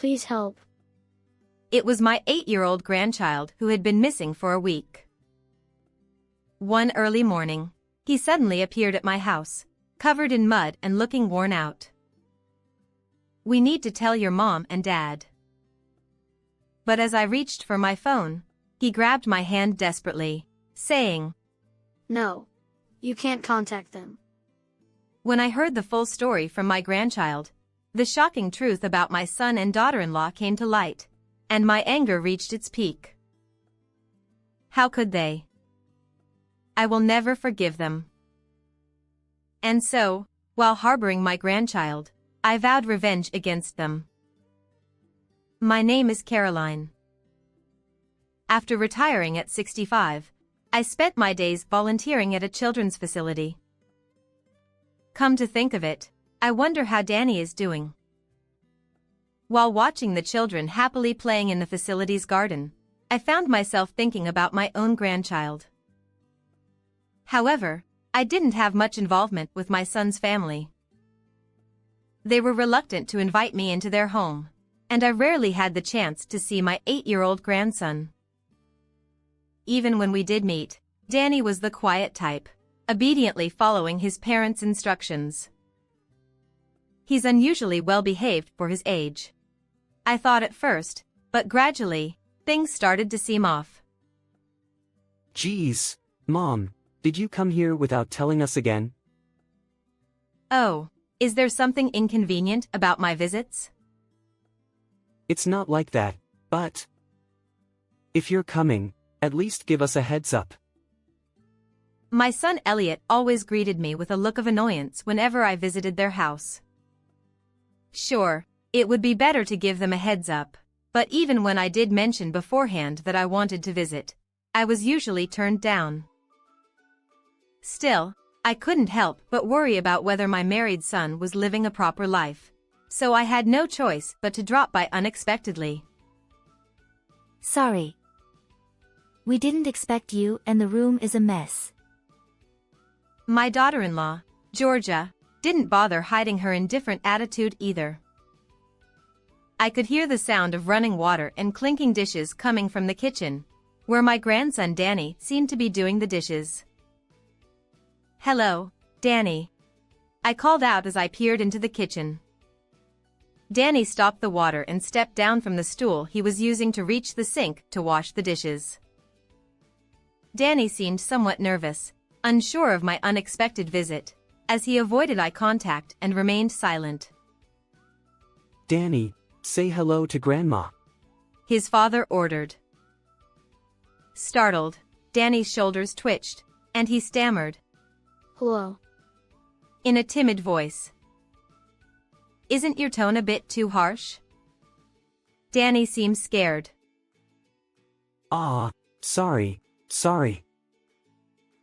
Please help. It was my 8-year-old grandchild who had been missing for a week. One early morning, he suddenly appeared at my house, covered in mud and looking worn out. "We need to tell your mom and dad." But as I reached for my phone, he grabbed my hand desperately, saying, "No. You can't contact them." When I heard the full story from my grandchild, the shocking truth about my son and daughter-in-law came to light, and my anger reached its peak. How could they? I will never forgive them. And so, while harboring my grandchild, I vowed revenge against them. My name is Caroline. After retiring at 65, I spent my days volunteering at a children's facility. Come to think of it, I wonder how Danny is doing. While watching the children happily playing in the facility's garden, I found myself thinking about my own grandchild. However, I didn't have much involvement with my son's family. They were reluctant to invite me into their home, and I rarely had the chance to see my 8-year-old grandson. Even when we did meet, Danny was the quiet type, obediently following his parents' instructions. He's unusually well-behaved for his age, I thought at first, but gradually, things started to seem off. Geez, Mom, did you come here without telling us again? Oh, is there something inconvenient about my visits? It's not like that, but if you're coming, at least give us a heads up. My son Elliot always greeted me with a look of annoyance whenever I visited their house. Sure, it would be better to give them a heads up, but even when I did mention beforehand that I wanted to visit, I was usually turned down. Still, I couldn't help but worry about whether my married son was living a proper life, so I had no choice but to drop by unexpectedly. Sorry. We didn't expect you and the room is a mess. My daughter-in-law, Georgia, didn't bother hiding her indifferent attitude either. I could hear the sound of running water and clinking dishes coming from the kitchen, where my grandson Danny seemed to be doing the dishes. "Hello, Danny," I called out as I peered into the kitchen. Danny stopped the water and stepped down from the stool he was using to reach the sink to wash the dishes. Danny seemed somewhat nervous, unsure of my unexpected visit, as he avoided eye contact and remained silent. Danny, say hello to Grandma. His father ordered. Startled, Danny's shoulders twitched, and he stammered, "Hello." in a timid voice. "Isn't your tone a bit too harsh?" Danny seemed scared. Sorry.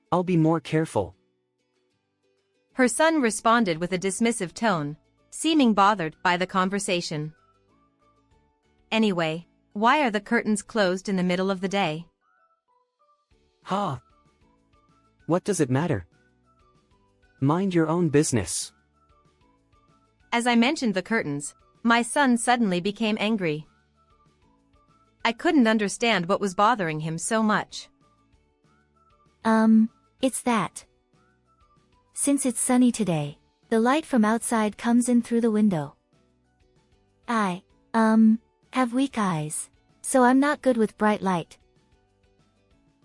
I'll be more careful." Her son responded with a dismissive tone, seeming bothered by the conversation. Anyway, why are the curtains closed in the middle of the day? Ha! What does it matter? Mind your own business. As I mentioned the curtains, my son suddenly became angry. I couldn't understand what was bothering him so much. It's that. Since it's sunny today, the light from outside comes in through the window. I have weak eyes, so I'm not good with bright light.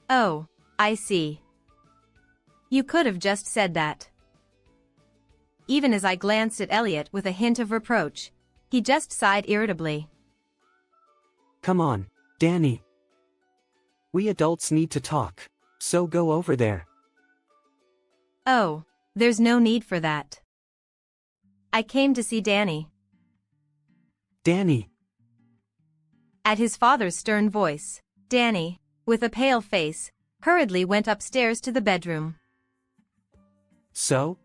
Oh, I see. You could have just said that. Even as I glanced at Elliot with a hint of reproach, he just sighed irritably. Come on, Danny. We adults need to talk, so go over there. Oh, there's no need for that. I came to see Danny. Danny. At his father's stern voice, Danny, with a pale face, hurriedly went upstairs to the bedroom. So?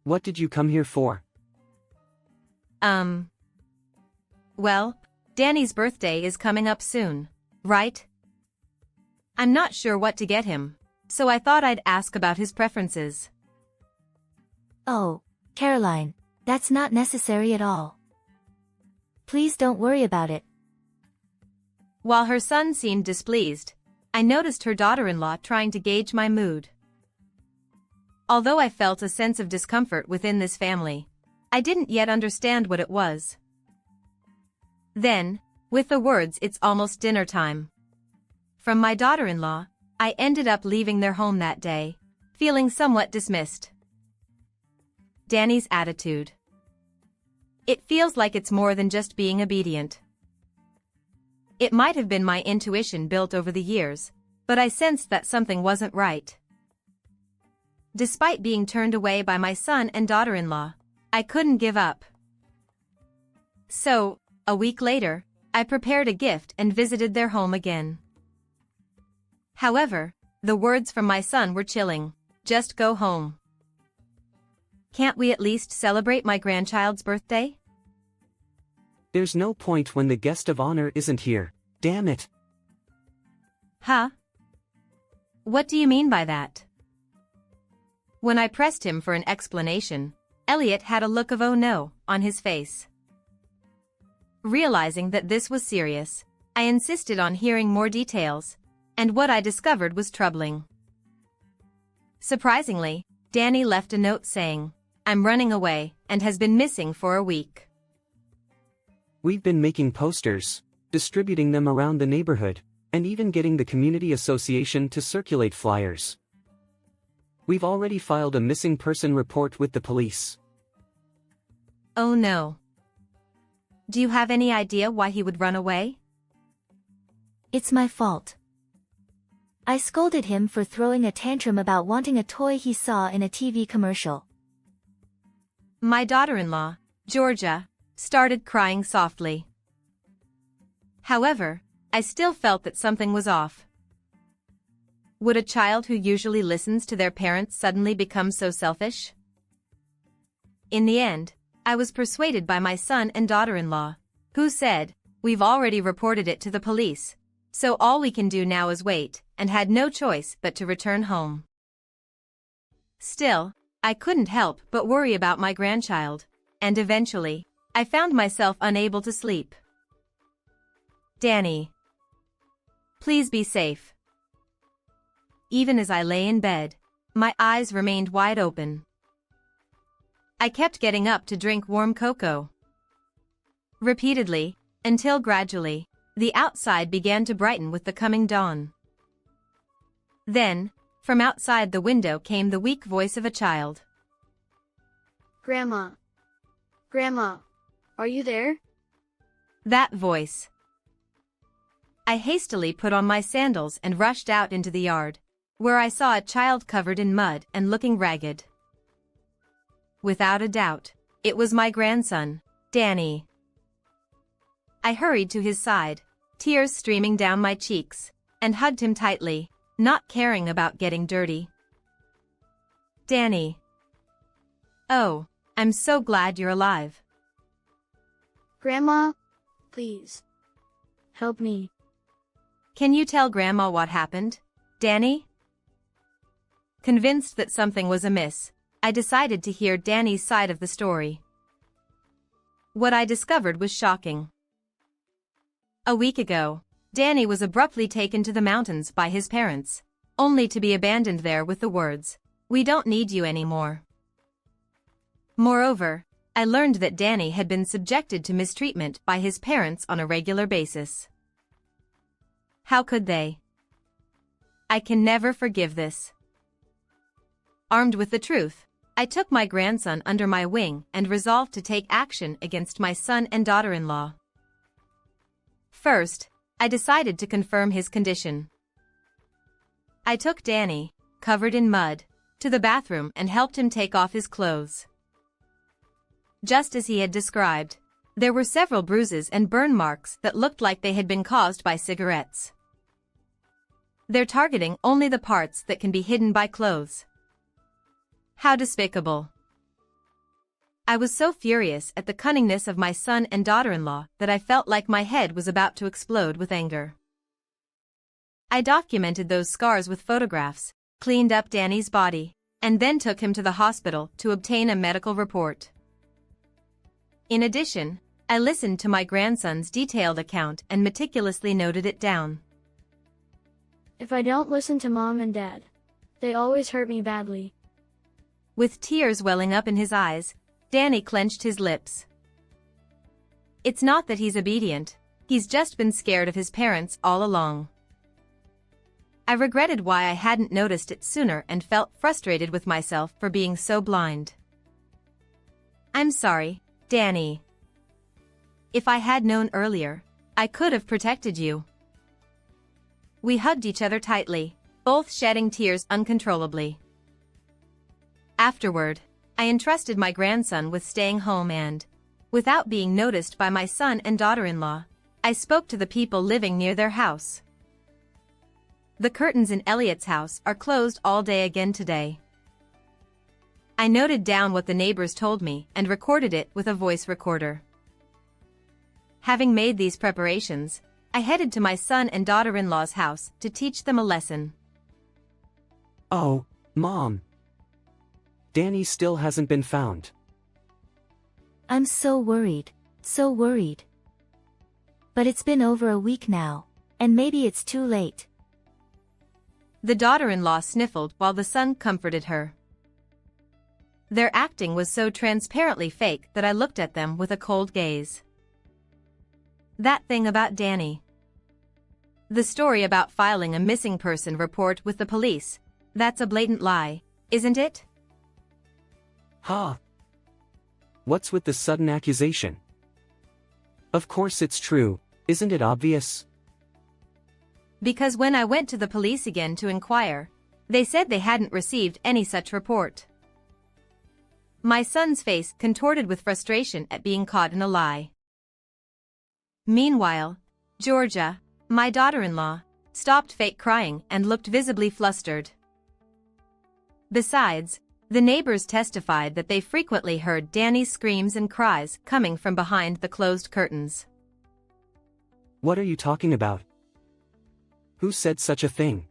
What did you come here for? Well, Danny's birthday is coming up soon, right? I'm not sure what to get him, so I thought I'd ask about his preferences. Oh, Caroline, that's not necessary at all. Please don't worry about it. While her son seemed displeased, I noticed her daughter-in-law trying to gauge my mood. Although I felt a sense of discomfort within this family, I didn't yet understand what it was. Then, with the words "It's almost dinner time" from my daughter-in-law, I ended up leaving their home that day, feeling somewhat dismissed. Danny's attitude. It feels like it's more than just being obedient. It might have been my intuition built over the years, but I sensed that something wasn't right. Despite being turned away by my son and daughter-in-law, I couldn't give up. So, a week later, I prepared a gift and visited their home again. However, the words from my son were chilling. Just go home. Can't we at least celebrate my grandchild's birthday? There's no point when the guest of honor isn't here, damn it. Huh? What do you mean by that? When I pressed him for an explanation, Elliot had a look of "oh no" on his face. Realizing that this was serious, I insisted on hearing more details, and what I discovered was troubling. Surprisingly, Danny left a note saying, "I'm running away," and has been missing for a week. We've been making posters, distributing them around the neighborhood, and even getting the community association to circulate flyers. We've already filed a missing person report with the police. Oh no. Do you have any idea why he would run away? It's my fault. I scolded him for throwing a tantrum about wanting a toy he saw in a TV commercial. My daughter-in-law, Georgia, started crying softly. However, I still felt that something was off. Would a child who usually listens to their parents suddenly become so selfish? In the end, I was persuaded by my son and daughter-in-law, who said, "We've already reported it to the police, so all we can do now is wait," and had no choice but to return home. Still, I couldn't help but worry about my grandchild, and eventually, I found myself unable to sleep. Danny. Please be safe. Even as I lay in bed, my eyes remained wide open. I kept getting up to drink warm cocoa. Repeatedly, until gradually, the outside began to brighten with the coming dawn. Then, from outside the window came the weak voice of a child. Grandma. Grandma. Are you there? That voice. I hastily put on my sandals and rushed out into the yard, where I saw a child covered in mud and looking ragged. Without a doubt, it was my grandson, Danny. I hurried to his side, tears streaming down my cheeks, and hugged him tightly, not caring about getting dirty. Danny. Oh, I'm so glad you're alive. Grandma, please. Help me. Can you tell Grandma what happened, Danny? Convinced that something was amiss, I decided to hear Danny's side of the story. What I discovered was shocking. A week ago, Danny was abruptly taken to the mountains by his parents, only to be abandoned there with the words, "We don't need you anymore." Moreover, I learned that Danny had been subjected to mistreatment by his parents on a regular basis. How could they? I can never forgive this. Armed with the truth, I took my grandson under my wing and resolved to take action against my son and daughter-in-law. First, I decided to confirm his condition. I took Danny, covered in mud, to the bathroom and helped him take off his clothes. Just as he had described, there were several bruises and burn marks that looked like they had been caused by cigarettes. They're targeting only the parts that can be hidden by clothes. How despicable. I was so furious at the cunningness of my son and daughter-in-law that I felt like my head was about to explode with anger. I documented those scars with photographs, cleaned up Danny's body, and then took him to the hospital to obtain a medical report. In addition, I I listened to my grandson's detailed account and meticulously noted it down. If I don't listen to Mom and Dad, they always hurt me badly. With tears welling up in his eyes, Danny clenched his lips. It's not that he's obedient, he's just been scared of his parents all along. I regretted why I hadn't noticed it sooner and felt frustrated with myself for being so blind. I'm sorry, Danny. If I had known earlier, I could have protected you. We hugged each other tightly, both shedding tears uncontrollably. Afterward, I entrusted my grandson with staying home and, without being noticed by my son and daughter-in-law, I spoke to the people living near their house. The curtains in Elliot's house are closed all day again today. I noted down what the neighbors told me and recorded it with a voice recorder. Having made these preparations, I headed to my son and daughter-in-law's house to teach them a lesson. Oh, Mom. Danny still hasn't been found. I'm so worried, so worried. But it's been over a week now, and maybe it's too late. The daughter-in-law sniffled while the son comforted her. Their acting was so transparently fake that I looked at them with a cold gaze. That thing about Danny. The story about filing a missing person report with the police, that's a blatant lie, isn't it? Ha! What's with the sudden accusation? Of course it's true, isn't it obvious? Because when I went to the police again to inquire, they said they hadn't received any such report. My son's face contorted with frustration at being caught in a lie. Meanwhile, Georgia, my daughter-in-law, stopped fake crying and looked visibly flustered. Besides, the neighbors testified that they frequently heard Danny's screams and cries coming from behind the closed curtains. What are you talking about? Who said such a thing?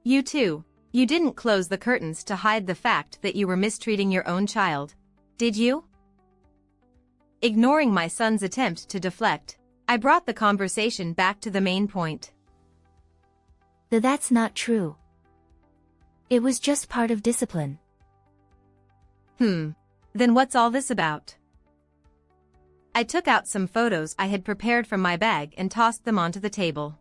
You too. You didn't close the curtains to hide the fact that you were mistreating your own child, did you? Ignoring my son's attempt to deflect, I brought the conversation back to the main point. That's not true. It was just part of discipline. Then what's all this about? I took out some photos I had prepared from my bag and tossed them onto the table.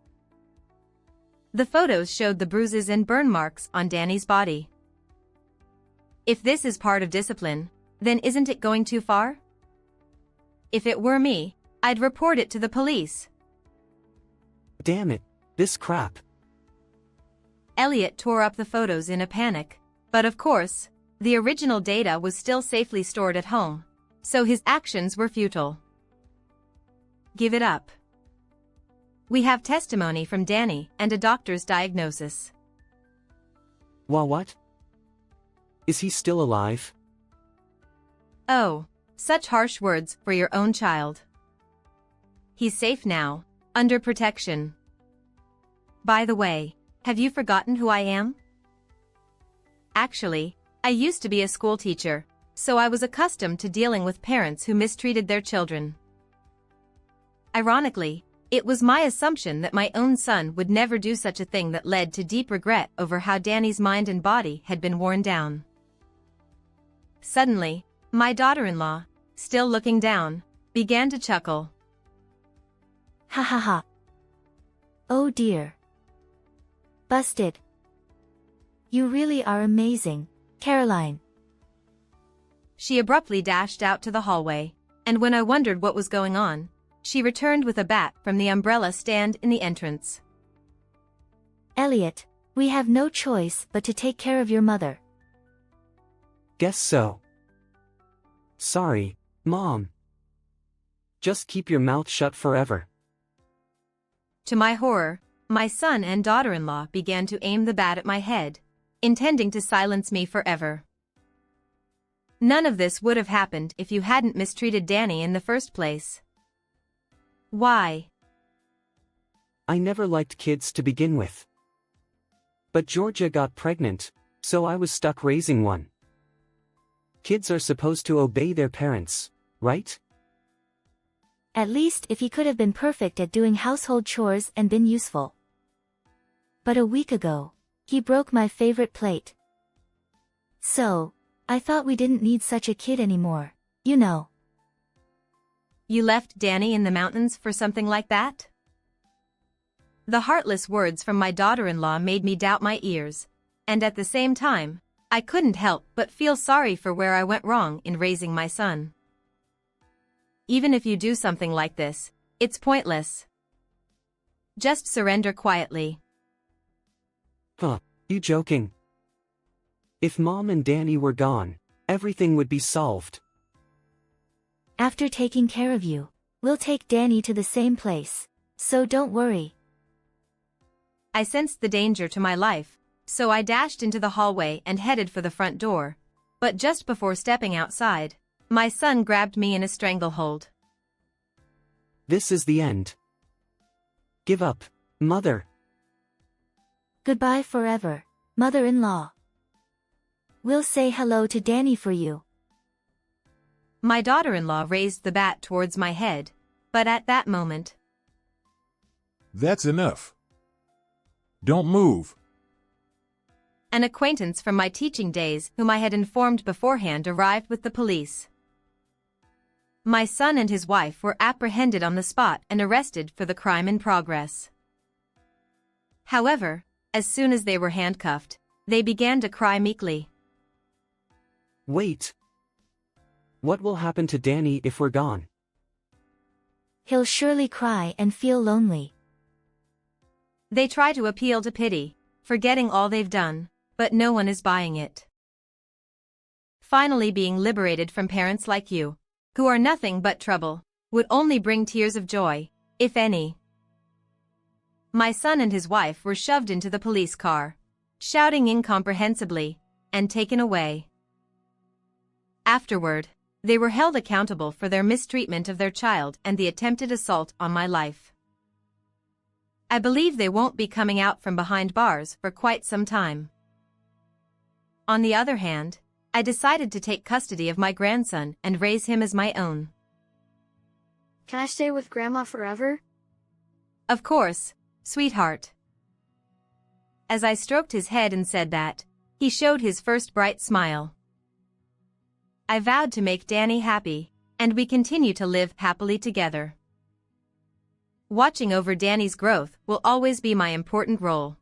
The photos showed the bruises and burn marks on Danny's body. If this is part of discipline, then isn't it going too far? If it were me, I'd report it to the police. Damn it, this crap. Elliot tore up the photos in a panic, but of course, the original data was still safely stored at home, so his actions were futile. Give it up. We have testimony from Danny and a doctor's diagnosis. What? Is he still alive? Oh, such harsh words for your own child. He's safe now, under protection. By the way, have you forgotten who I am? Actually, I used to be a school teacher, so I was accustomed to dealing with parents who mistreated their children. Ironically, it was my assumption that my own son would never do such a thing that led to deep regret over how Danny's mind and body had been worn down. Suddenly, my daughter-in-law, still looking down, began to chuckle. Ha ha ha. Oh dear. Busted. You really are amazing, Caroline. She abruptly dashed out to the hallway, and when I wondered what was going on, she returned with a bat from the umbrella stand in the entrance. Elliot, we have no choice but to take care of your mother. Guess so. Sorry, Mom. Just keep your mouth shut forever. To my horror, my son and daughter-in-law began to aim the bat at my head, intending to silence me forever. None of this would have happened if you hadn't mistreated Danny in the first place. Why? I never liked kids to begin with. But Georgia got pregnant, so I was stuck raising one. Kids are supposed to obey their parents, right? At least if he could have been perfect at doing household chores and been useful. But a week ago, he broke my favorite plate. So, I thought we didn't need such a kid anymore, you know. You left Danny in the mountains for something like that? The heartless words from my daughter-in-law made me doubt my ears, and at the same time, I couldn't help but feel sorry for where I went wrong in raising my son. Even if you do something like this, it's pointless. Just surrender quietly. Huh, you joking? If Mom and Danny were gone, everything would be solved. After taking care of you, we'll take Danny to the same place, so don't worry. I sensed the danger to my life, so I dashed into the hallway and headed for the front door. But just before stepping outside, my son grabbed me in a stranglehold. This is the end. Give up, Mother. Goodbye forever, mother-in-law. We'll say hello to Danny for you. My daughter-in-law raised the bat towards my head, but at that moment... That's enough. Don't move. An acquaintance from my teaching days whom I had informed beforehand arrived with the police. My son and his wife were apprehended on the spot and arrested for the crime in progress. However, as soon as they were handcuffed, they began to cry meekly. Wait. What will happen to Danny if we're gone? He'll surely cry and feel lonely. They try to appeal to pity, forgetting all they've done, but no one is buying it. Finally being liberated from parents like you, who are nothing but trouble, would only bring tears of joy, if any. My son and his wife were shoved into the police car, shouting incomprehensibly, and taken away. Afterward, they were held accountable for their mistreatment of their child and the attempted assault on my life. I believe they won't be coming out from behind bars for quite some time. On the other hand, I decided to take custody of my grandson and raise him as my own. Can I stay with Grandma forever? Of course, sweetheart. As I stroked his head and said that, he showed his first bright smile. I vowed to make Danny happy, and we continue to live happily together. Watching over Danny's growth will always be my important role.